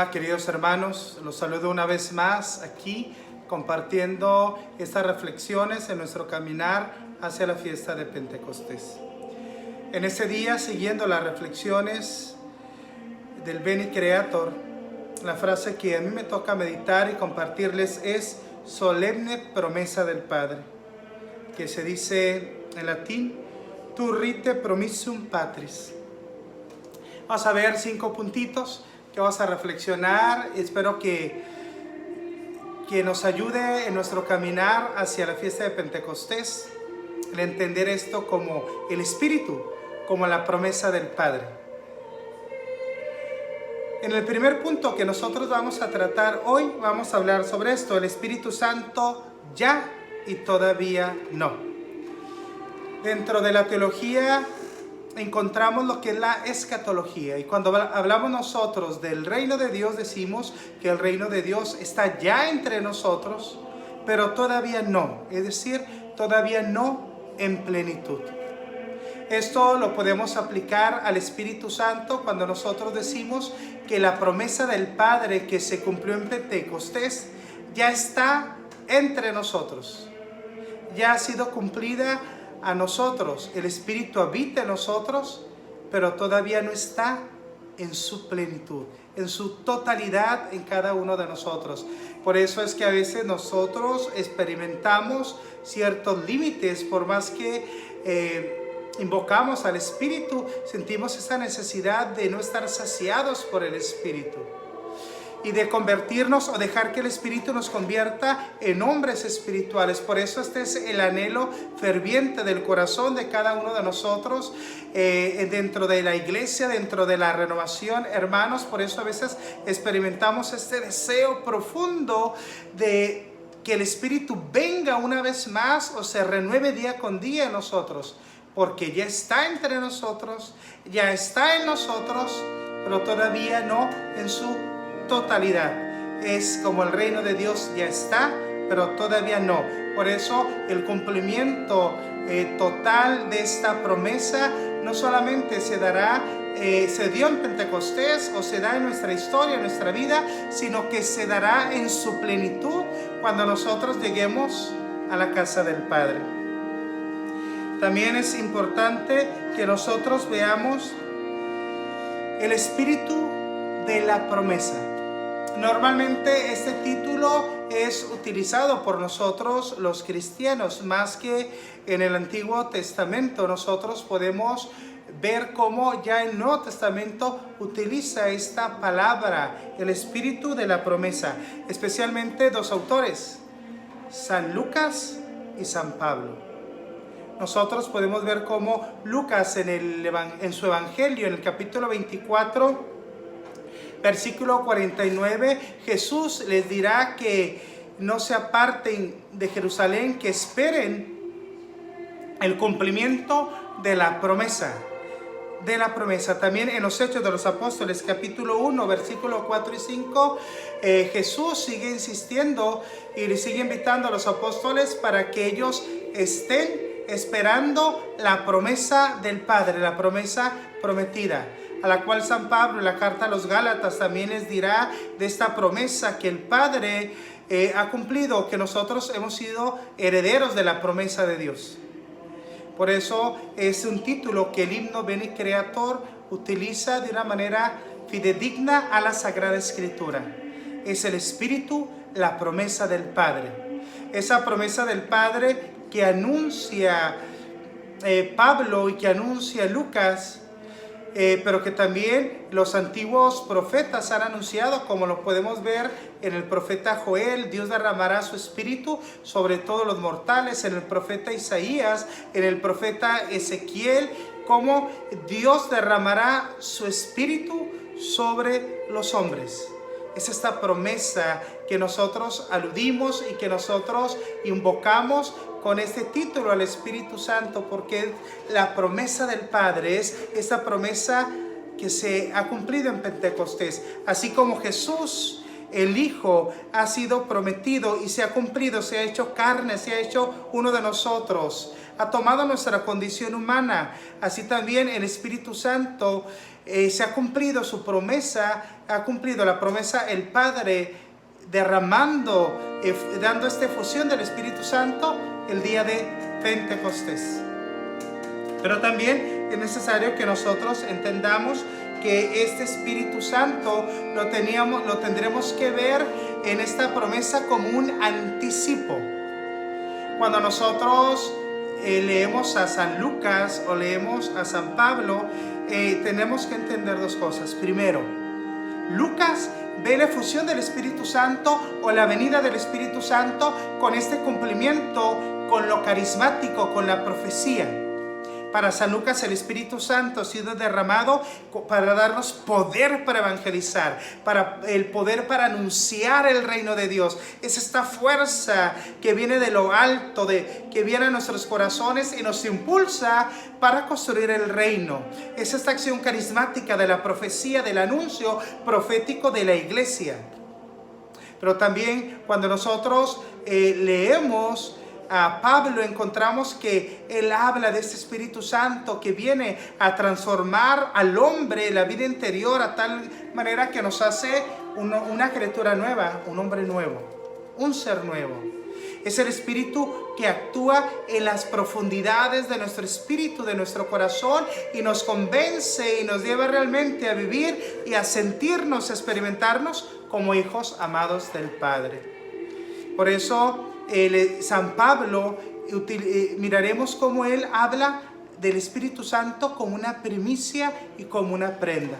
Hola queridos hermanos, los saludo una vez más aquí compartiendo estas reflexiones en nuestro caminar hacia la fiesta de Pentecostés. En este día, siguiendo las reflexiones del Bene Creator, la frase que a mí me toca meditar y compartirles es solemne promesa del Padre, que se dice en latín, tu rite promissum patris. Vamos a ver 5 puntitos que vamos a reflexionar. Espero que nos ayude en nuestro caminar hacia la fiesta de Pentecostés, el entender esto como el Espíritu, como la promesa del Padre. En el primer punto que nosotros vamos a tratar hoy, vamos a hablar sobre esto, el Espíritu Santo ya y todavía no. Dentro de la teología encontramos lo que es la escatología, y cuando hablamos nosotros del reino de Dios decimos que el reino de Dios está ya entre nosotros, pero todavía no, es decir, todavía no en plenitud. Esto lo podemos aplicar al Espíritu Santo cuando nosotros decimos que la promesa del Padre que se cumplió en Pentecostés ya está entre nosotros, ya ha sido cumplida a nosotros. El Espíritu habita en nosotros, pero todavía no está en su plenitud, en su totalidad en cada uno de nosotros. Por eso es que a veces nosotros experimentamos ciertos límites, por más que invocamos al Espíritu, sentimos esa necesidad de no estar saciados por el Espíritu y de convertirnos o dejar que el Espíritu nos convierta en hombres espirituales. Por eso este es el anhelo ferviente del corazón de cada uno de nosotros dentro de la iglesia, dentro de la renovación, hermanos. Por eso a veces experimentamos este deseo profundo de que el Espíritu venga una vez más o se renueve día con día en nosotros, porque ya está entre nosotros, ya está en nosotros, pero todavía no en su totalidad. Es como el reino de Dios ya está, pero todavía no. Por eso el cumplimiento total de esta promesa no solamente se dio en Pentecostés o se da en nuestra historia, en nuestra vida, sino que se dará en su plenitud cuando nosotros lleguemos a la casa del Padre. También es importante que nosotros veamos el espíritu de la promesa. Normalmente este título es utilizado por nosotros los cristianos, más que en el Antiguo Testamento. Nosotros podemos ver cómo ya el Nuevo Testamento utiliza esta palabra, el espíritu de la promesa, especialmente 2 autores, San Lucas y San Pablo. Nosotros podemos ver cómo Lucas en su Evangelio, en el capítulo 24, versículo 49, Jesús les dirá que no se aparten de Jerusalén, que esperen el cumplimiento de la promesa. También en los Hechos de los Apóstoles, capítulo 1, versículo 4 y 5, Jesús sigue insistiendo y le sigue invitando a los apóstoles para que ellos estén esperando la promesa del Padre, la promesa prometida, a la cual San Pablo en la carta a los Gálatas también les dirá de esta promesa que el Padre ha cumplido, que nosotros hemos sido herederos de la promesa de Dios. Por eso es un título que el himno Bene Creator utiliza de una manera fidedigna a la Sagrada Escritura. Es el Espíritu, la promesa del Padre. Esa promesa del Padre que anuncia Pablo y que anuncia Lucas, pero que también los antiguos profetas han anunciado, como lo podemos ver en el profeta Joel. Dios derramará su espíritu sobre todos los mortales. En el profeta Isaías, en el profeta Ezequiel, como Dios derramará su espíritu sobre los hombres. Es esta promesa que nosotros aludimos y que nosotros invocamos con este título al Espíritu Santo, porque la promesa del Padre es esta promesa que se ha cumplido en Pentecostés. Así como Jesús el Hijo ha sido prometido y se ha cumplido, se ha hecho carne, se ha hecho uno de nosotros, ha tomado nuestra condición humana. Así también el Espíritu Santo se ha cumplido su promesa, ha cumplido la promesa el Padre derramando, dando esta efusión del Espíritu Santo el día de Pentecostés. Pero también es necesario que nosotros entendamos que este Espíritu Santo lo tendremos que ver en esta promesa como un anticipo. Cuando nosotros leemos a San Lucas o leemos a San Pablo, tenemos que entender dos cosas. Primero, Lucas ve la efusión del Espíritu Santo o la venida del Espíritu Santo con este cumplimiento, con lo carismático, con la profecía. Para San Lucas el Espíritu Santo ha sido derramado para darnos poder para evangelizar, para el poder para anunciar el reino de Dios. Es esta fuerza que viene de lo alto, que viene a nuestros corazones y nos impulsa para construir el reino. Es esta acción carismática de la profecía, del anuncio profético de la iglesia. Pero también cuando nosotros leemos a Pablo, encontramos que él habla de este Espíritu Santo que viene a transformar al hombre, la vida interior, a tal manera que nos hace una criatura nueva, un hombre nuevo, un ser nuevo. Es el Espíritu que actúa en las profundidades de nuestro espíritu, de nuestro corazón, y nos convence y nos lleva realmente a vivir y a sentirnos, a experimentarnos como hijos amados del Padre. Por eso San Pablo, miraremos cómo él habla del Espíritu Santo como una primicia y como una prenda.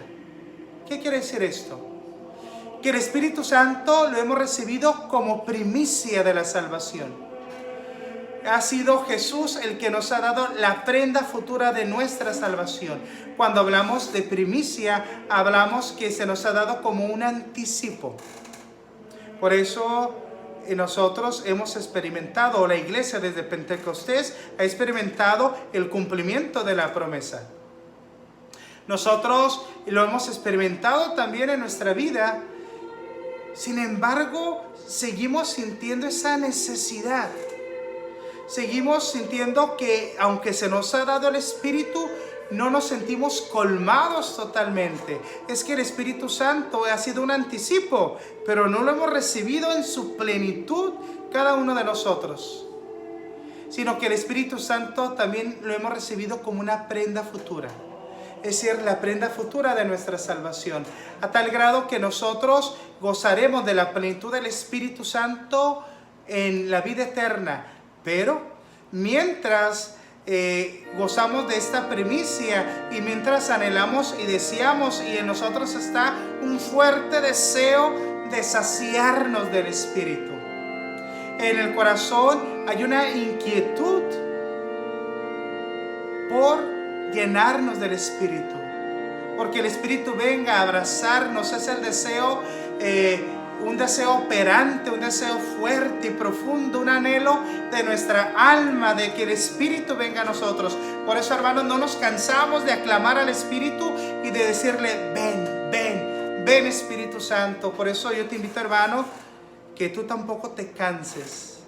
¿Qué quiere decir esto? Que el Espíritu Santo lo hemos recibido como primicia de la salvación. Ha sido Jesús el que nos ha dado la prenda futura de nuestra salvación. Cuando hablamos de primicia, hablamos que se nos ha dado como un anticipo. Por eso nosotros hemos experimentado, o la iglesia desde Pentecostés ha experimentado el cumplimiento de la promesa. Nosotros lo hemos experimentado también en nuestra vida. Sin embargo, seguimos sintiendo esa necesidad. Seguimos sintiendo que aunque se nos ha dado el Espíritu, no nos sentimos colmados totalmente. Es que el Espíritu Santo ha sido un anticipo, pero no lo hemos recibido en su plenitud cada uno de nosotros. Sino que el Espíritu Santo también lo hemos recibido como una prenda futura. Es decir, la prenda futura de nuestra salvación. A tal grado que nosotros gozaremos de la plenitud del Espíritu Santo en la vida eterna. Pero mientras gozamos de esta primicia y mientras anhelamos y deseamos, y en nosotros está un fuerte deseo de saciarnos del Espíritu. En el corazón hay una inquietud por llenarnos del Espíritu, porque el Espíritu venga a abrazarnos. Es el deseo, un deseo operante, un deseo fuerte y profundo, un anhelo de nuestra alma de que el Espíritu venga a nosotros. Por eso, hermanos, no nos cansamos de aclamar al Espíritu y de decirle: ven, ven, ven Espíritu Santo. Por eso yo te invito, hermano, que tú tampoco te canses.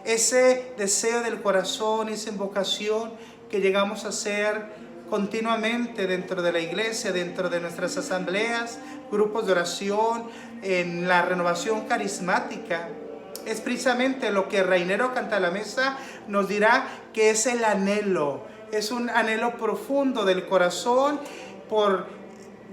Ese deseo del corazón, esa invocación que llegamos a hacer continuamente dentro de la iglesia, dentro de nuestras asambleas, grupos de oración, en la renovación carismática, es precisamente lo que Reinero Cantalamessa nos dirá que es el anhelo. Es un anhelo profundo del corazón por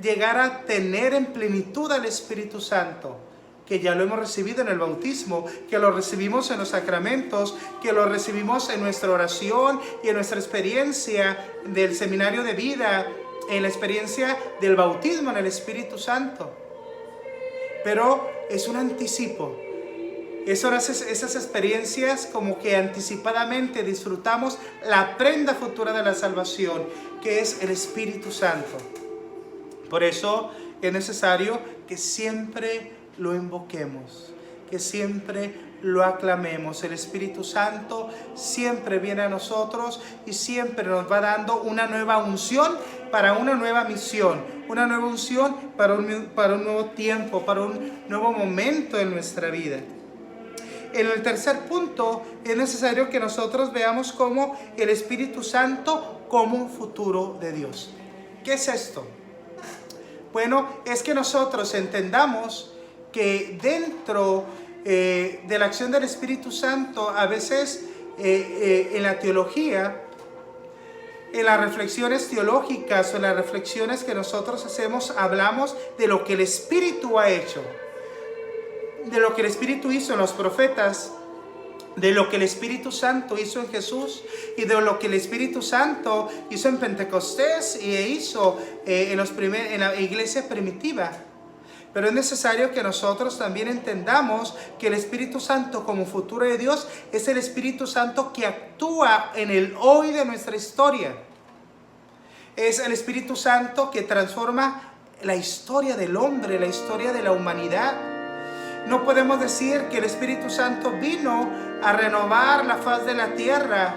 llegar a tener en plenitud al Espíritu Santo, que ya lo hemos recibido en el bautismo, que lo recibimos en los sacramentos, que lo recibimos en nuestra oración y en nuestra experiencia del seminario de vida, en la experiencia del bautismo en el Espíritu Santo. Pero es un anticipo. Son esas experiencias como que anticipadamente disfrutamos la prenda futura de la salvación, que es el Espíritu Santo. Por eso es necesario que siempre lo invoquemos, que siempre lo aclamemos. El Espíritu Santo siempre viene a nosotros y siempre nos va dando una nueva unción para una nueva misión, una nueva unción para un nuevo tiempo, para un nuevo momento en nuestra vida. En el tercer punto, es necesario que nosotros veamos como el Espíritu Santo como un futuro de Dios. ¿Qué es esto? Bueno, es que nosotros entendamos que dentro de la acción del Espíritu Santo, a veces en la teología, en las reflexiones teológicas o en las reflexiones que nosotros hacemos, hablamos de lo que el Espíritu ha hecho, de lo que el Espíritu hizo en los profetas, de lo que el Espíritu Santo hizo en Jesús y de lo que el Espíritu Santo hizo en Pentecostés y hizo en la iglesia primitiva. Pero es necesario que nosotros también entendamos que el Espíritu Santo como futuro de Dios es el Espíritu Santo que actúa en el hoy de nuestra historia. Es el Espíritu Santo que transforma la historia del hombre, la historia de la humanidad. No podemos decir que el Espíritu Santo vino a renovar la faz de la tierra,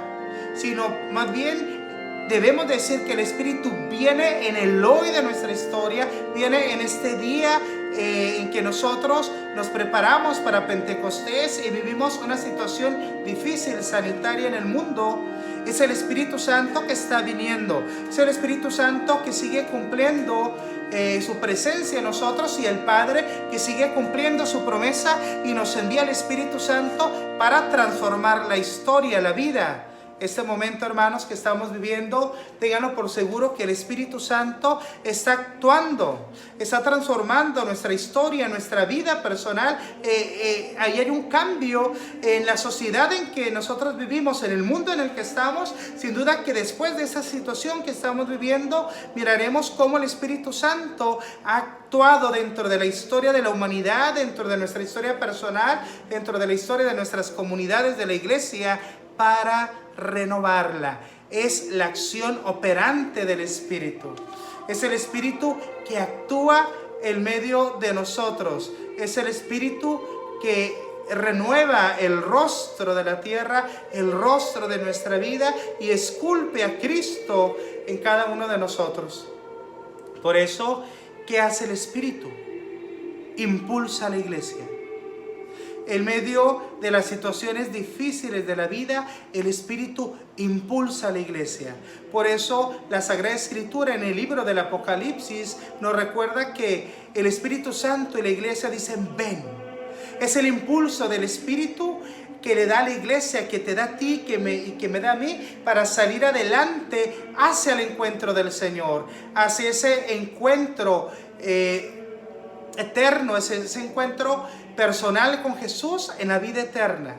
sino más bien debemos decir que el Espíritu viene en el hoy de nuestra historia, viene en este día en que nosotros nos preparamos para Pentecostés y vivimos una situación difícil sanitaria en el mundo. Es el Espíritu Santo que está viniendo, es el Espíritu Santo que sigue cumpliendo su presencia en nosotros y el Padre que sigue cumpliendo su promesa y nos envía el Espíritu Santo para transformar la historia, la vida. Este momento, hermanos, que estamos viviendo, ténganlo por seguro que el Espíritu Santo está actuando, está transformando nuestra historia, nuestra vida personal. Ahí hay un cambio en la sociedad en que nosotros vivimos, en el mundo en el que estamos. Sin duda que después de esa situación que estamos viviendo, miraremos cómo el Espíritu Santo ha actuado dentro de la historia de la humanidad, dentro de nuestra historia personal, dentro de la historia de nuestras comunidades, de la iglesia, para renovarla. Es la acción operante del Espíritu. Es el Espíritu que actúa en medio de nosotros. Es el Espíritu que renueva el rostro de la tierra, el rostro de nuestra vida y esculpe a Cristo en cada uno de nosotros. Por eso, ¿qué hace el Espíritu? Impulsa a la iglesia. En medio de las situaciones difíciles de la vida, el Espíritu impulsa a la iglesia. Por eso la Sagrada Escritura en el libro del Apocalipsis nos recuerda que el Espíritu Santo y la iglesia dicen ven. Es el impulso del Espíritu que le da a la iglesia, que te da a ti y que me da a mí para salir adelante hacia el encuentro del Señor, hacia ese encuentro eterno, ese encuentro personal con Jesús en la vida eterna.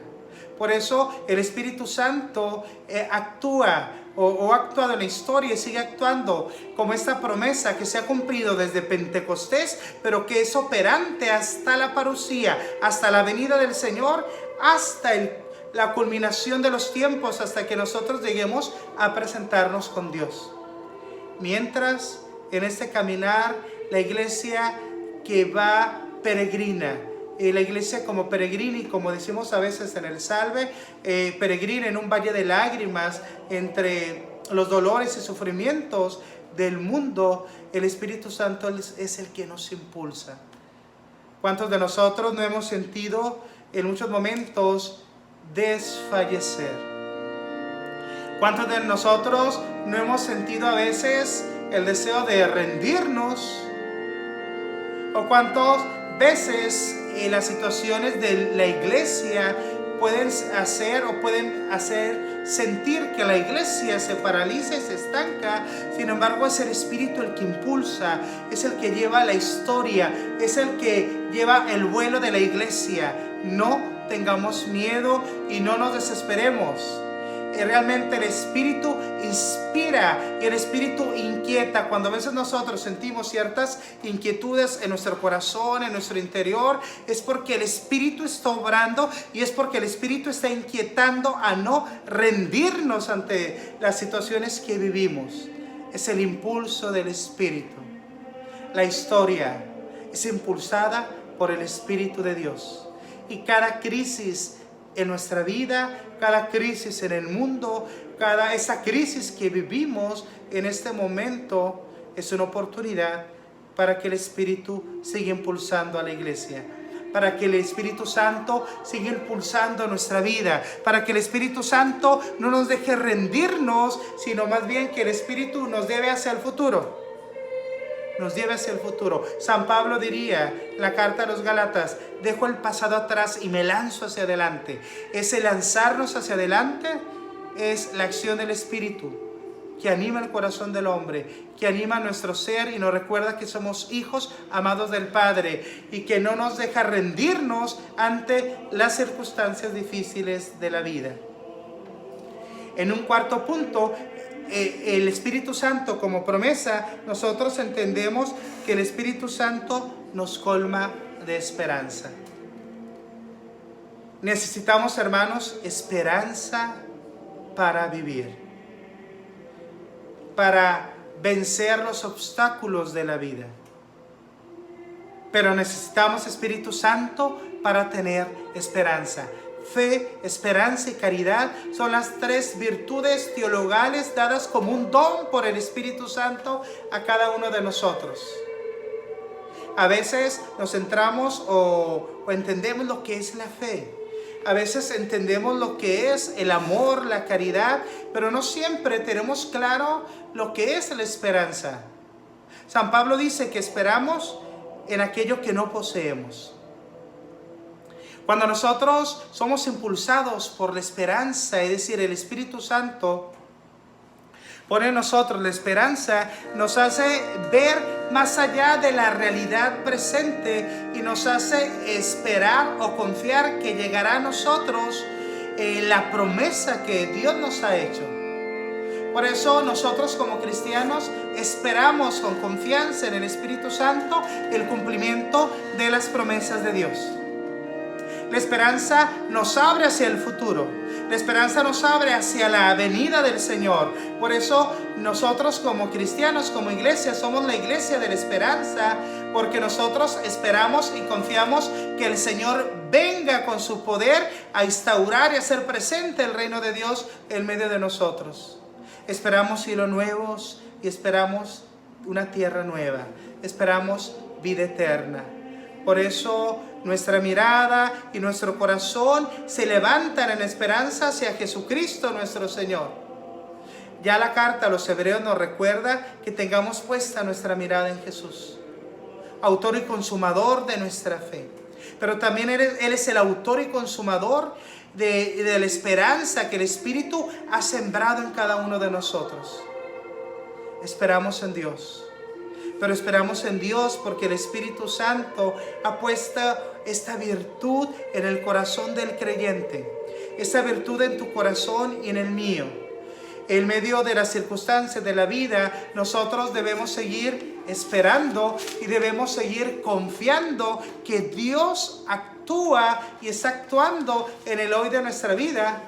Por eso el Espíritu Santo actúa o ha actuado en la historia y sigue actuando como esta promesa que se ha cumplido desde Pentecostés, pero que es operante hasta la parucía, hasta la venida del Señor, hasta la culminación de los tiempos, hasta que nosotros lleguemos a presentarnos con Dios. Mientras, en este caminar, la iglesia que va peregrina, la iglesia como peregrina, y como decimos a veces en el Salve, peregrina en un valle de lágrimas entre los dolores y sufrimientos del mundo, el Espíritu Santo es el que nos impulsa. ¿Cuántos de nosotros no hemos sentido en muchos momentos desfallecer? ¿Cuántos de nosotros no hemos sentido a veces el deseo de rendirnos? ¿O cuántas veces las situaciones de la iglesia pueden hacer sentir que la iglesia se paraliza y se estanca? Sin embargo, es el Espíritu el que impulsa, es el que lleva la historia, es el que lleva el vuelo de la iglesia. No tengamos miedo y no nos desesperemos. Realmente el Espíritu inspira y el Espíritu inquieta. Cuando a veces nosotros sentimos ciertas inquietudes en nuestro corazón, en nuestro interior, es porque el Espíritu está obrando y es porque el Espíritu está inquietando a no rendirnos ante las situaciones que vivimos. Es el impulso del Espíritu. La historia es impulsada por el Espíritu de Dios. Y cada crisis en nuestra vida, cada crisis en el mundo, esa crisis que vivimos en este momento es una oportunidad para que el Espíritu siga impulsando a la iglesia, para que el Espíritu Santo siga impulsando nuestra vida, para que el Espíritu Santo no nos deje rendirnos, sino más bien que el Espíritu nos lleve hacia el futuro. Nos lleve hacia el futuro. San Pablo diría en la carta a los Gálatas: dejo el pasado atrás y me lanzo hacia adelante. Ese lanzarnos hacia adelante es la acción del Espíritu que anima el corazón del hombre, que anima nuestro ser y nos recuerda que somos hijos amados del Padre y que no nos deja rendirnos ante las circunstancias difíciles de la vida. En un cuarto punto, el Espíritu Santo como promesa, nosotros entendemos que el Espíritu Santo nos colma de esperanza. Necesitamos, hermanos, esperanza para vivir, para vencer los obstáculos de la vida. Pero necesitamos Espíritu Santo para tener esperanza. Fe, esperanza y caridad son las tres virtudes teologales dadas como un don por el Espíritu Santo a cada uno de nosotros. A veces nos centramos o entendemos lo que es la fe. A veces entendemos lo que es el amor, la caridad, pero no siempre tenemos claro lo que es la esperanza. San Pablo dice que esperamos en aquello que no poseemos. Cuando nosotros somos impulsados por la esperanza, es decir, el Espíritu Santo pone en nosotros la esperanza, nos hace ver más allá de la realidad presente y nos hace esperar o confiar que llegará a nosotros la promesa que Dios nos ha hecho. Por eso nosotros como cristianos esperamos con confianza en el Espíritu Santo el cumplimiento de las promesas de Dios. La esperanza nos abre hacia el futuro. La esperanza nos abre hacia la venida del Señor. Por eso nosotros como cristianos, como iglesia, somos la iglesia de la esperanza, porque nosotros esperamos y confiamos que el Señor venga con su poder a instaurar y hacer presente el reino de Dios en medio de nosotros. Esperamos cielos nuevos y esperamos una tierra nueva. Esperamos vida eterna. Por eso nuestra mirada y nuestro corazón se levantan en esperanza hacia Jesucristo nuestro Señor. Ya la carta a los Hebreos nos recuerda que tengamos puesta nuestra mirada en Jesús, autor y consumador de nuestra fe. Pero también Él es el autor y consumador de la esperanza que el Espíritu ha sembrado en cada uno de nosotros. Esperamos en Dios. Pero esperamos en Dios porque el Espíritu Santo ha puesto esta virtud en el corazón del creyente. Esta virtud en tu corazón y en el mío. En medio de las circunstancias de la vida, nosotros debemos seguir esperando y debemos seguir confiando que Dios actúa y está actuando en el hoy de nuestra vida.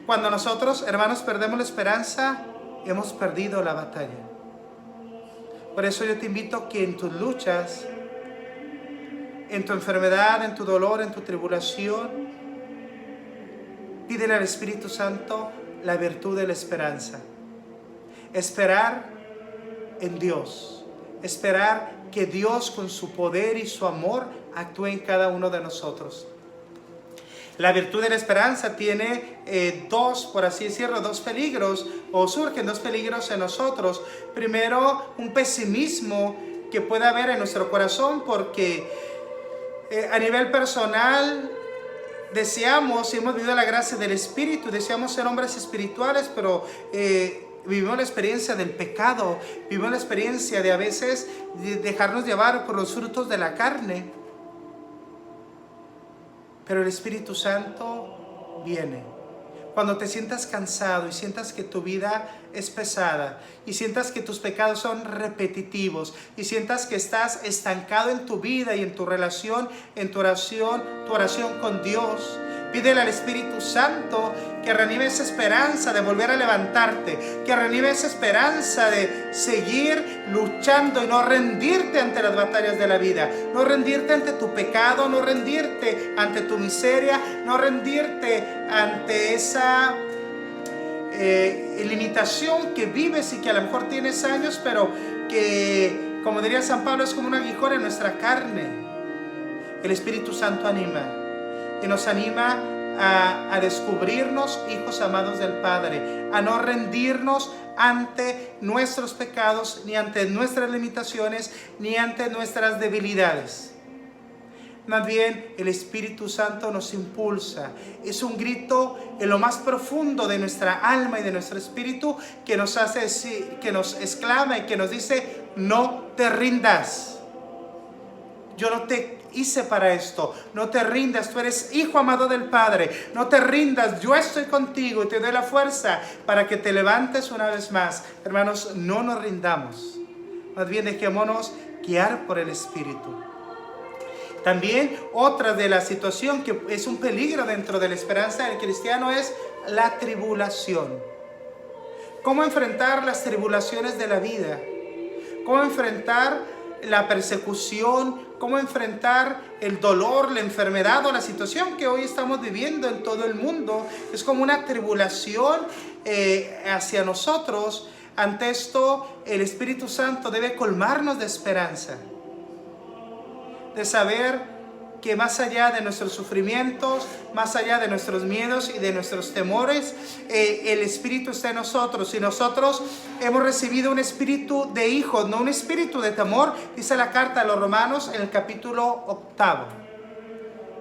Cuando nosotros, hermanos, perdemos la esperanza, hemos perdido la batalla. Por eso yo te invito que en tus luchas, en tu enfermedad, en tu dolor, en tu tribulación, pídele al Espíritu Santo la virtud de la esperanza. Esperar en Dios. Esperar que Dios con su poder y su amor actúe en cada uno de nosotros. La virtud de la esperanza tiene por así decirlo, dos peligros, o surgen dos peligros en nosotros. Primero, un pesimismo que puede haber en nuestro corazón, porque a nivel personal deseamos, y hemos vivido la gracia del Espíritu, deseamos ser hombres espirituales, pero vivimos la experiencia del pecado, vivimos la experiencia de a veces dejarnos llevar por los frutos de la carne. Pero el Espíritu Santo viene. Cuando te sientas cansado y sientas que tu vida es pesada y sientas que tus pecados son repetitivos y sientas que estás estancado en tu vida y en tu relación, en tu oración con Dios, Pídele al Espíritu Santo que reanime esa esperanza de volver a levantarte, que reanime esa esperanza de seguir luchando y no rendirte ante las batallas de la vida, no rendirte ante tu pecado, no rendirte ante tu miseria, no rendirte ante esa limitación que vives y que a lo mejor tienes años, pero que, como diría San Pablo, es como un aguijón en nuestra carne. El Espíritu Santo anima y nos anima a descubrirnos hijos amados del Padre, a no rendirnos ante nuestros pecados, ni ante nuestras limitaciones, ni ante nuestras debilidades. Más bien, el Espíritu Santo nos impulsa. Es un grito en lo más profundo de nuestra alma y de nuestro espíritu que nos hace decir, que nos exclama y que nos dice: no te rindas. Yo no te hice para esto. No te rindas. Tú eres hijo amado del Padre. No te rindas. Yo estoy contigo y te doy la fuerza para que te levantes una vez más. Hermanos, no nos rindamos. Más bien dejémonos guiar por el Espíritu. También otra de la situación que es un peligro dentro de la esperanza del cristiano es la tribulación. ¿Cómo enfrentar las tribulaciones de la vida? ¿Cómo enfrentar la persecución? ¿Cómo enfrentar el dolor, la enfermedad o la situación que hoy estamos viviendo en todo el mundo? Es como una tribulación hacia nosotros. Ante esto, el Espíritu Santo debe colmarnos de esperanza, de saber que más allá de nuestros sufrimientos, más allá de nuestros miedos y de nuestros temores, el Espíritu está en nosotros, y nosotros hemos recibido un espíritu de hijos, no un espíritu de temor. Dice la carta a los Romanos en el capítulo 8: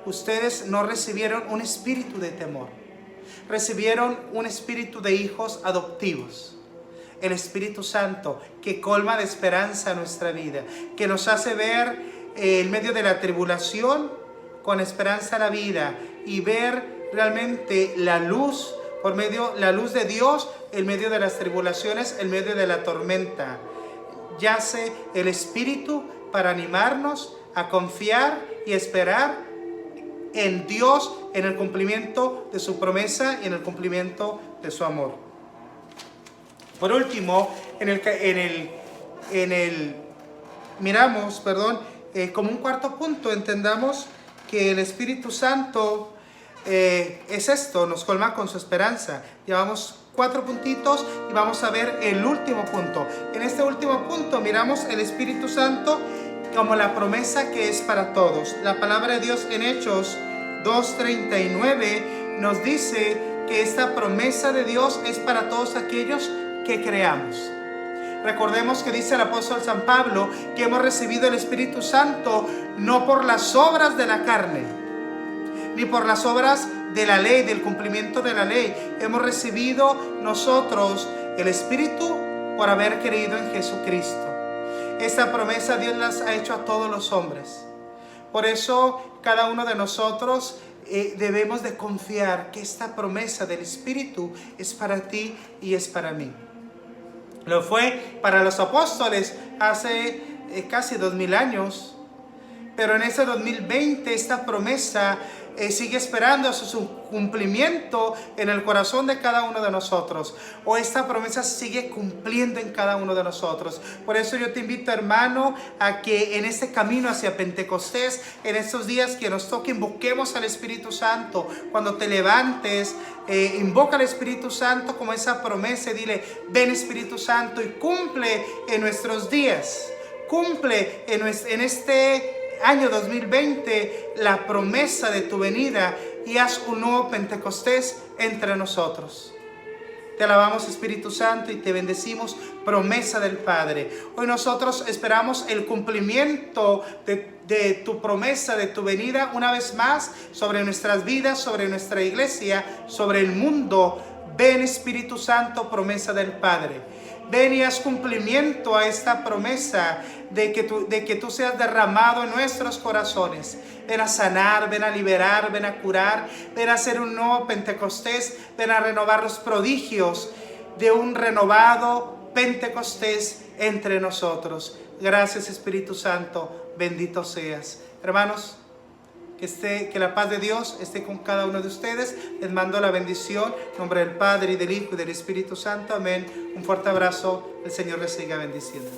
ustedes no recibieron un espíritu de temor, recibieron un espíritu de hijos adoptivos. El Espíritu Santo, que colma de esperanza nuestra vida, que nos hace ver en medio de la tribulación con esperanza la vida, y ver realmente la luz la luz de Dios en medio de las tribulaciones, en medio de la tormenta. Yace el Espíritu para animarnos a confiar y esperar en Dios, en el cumplimiento de su promesa y en el cumplimiento de su amor. Por último, miramos, como un cuarto punto, entendamos que el Espíritu Santo es esto, nos colma con su esperanza. Llevamos 4 puntitos y vamos a ver el último punto. En este último punto miramos el Espíritu Santo como la promesa que es para todos. La palabra de Dios en Hechos 2:39 nos dice que esta promesa de Dios es para todos aquellos que creamos. Recordemos que dice el apóstol San Pablo que hemos recibido el Espíritu Santo no por las obras de la carne, ni por las obras de la ley, del cumplimiento de la ley. Hemos recibido nosotros el Espíritu por haber creído en Jesucristo. Esta promesa Dios las ha hecho a todos los hombres. Por eso cada uno de nosotros debemos de confiar que esta promesa del Espíritu es para ti y es para mí. Lo fue para los apóstoles hace casi 2000 años, pero en ese 2020 esta promesa sigue esperando su cumplimiento en el corazón de cada uno de nosotros, o esta promesa sigue cumpliendo en cada uno de nosotros. Por eso yo te invito, hermano, a que en este camino hacia Pentecostés, en estos días que nos toque, invoquemos al Espíritu Santo. Cuando te levantes, invoca al Espíritu Santo como esa promesa y dile: ven Espíritu Santo y cumple en nuestros días, cumple en este año 2020 la promesa de tu venida, y haz un nuevo Pentecostés entre nosotros. Te alabamos, Espíritu Santo, y te bendecimos, promesa del Padre. Hoy nosotros esperamos el cumplimiento de tu promesa, de tu venida, una vez más, sobre nuestras vidas, sobre nuestra iglesia, sobre el mundo. Ven, Espíritu Santo, promesa del Padre. Ven y haz cumplimiento a esta promesa de que tú seas derramado en nuestros corazones. Ven a sanar, ven a liberar, ven a curar, ven a hacer un nuevo Pentecostés, ven a renovar los prodigios de un renovado Pentecostés entre nosotros. Gracias, Espíritu Santo, bendito seas. Hermanos, Que la paz de Dios esté con cada uno de ustedes. Les mando la bendición en nombre del Padre, y del Hijo, y del Espíritu Santo. Amén. Un fuerte abrazo. El Señor les siga bendiciendo.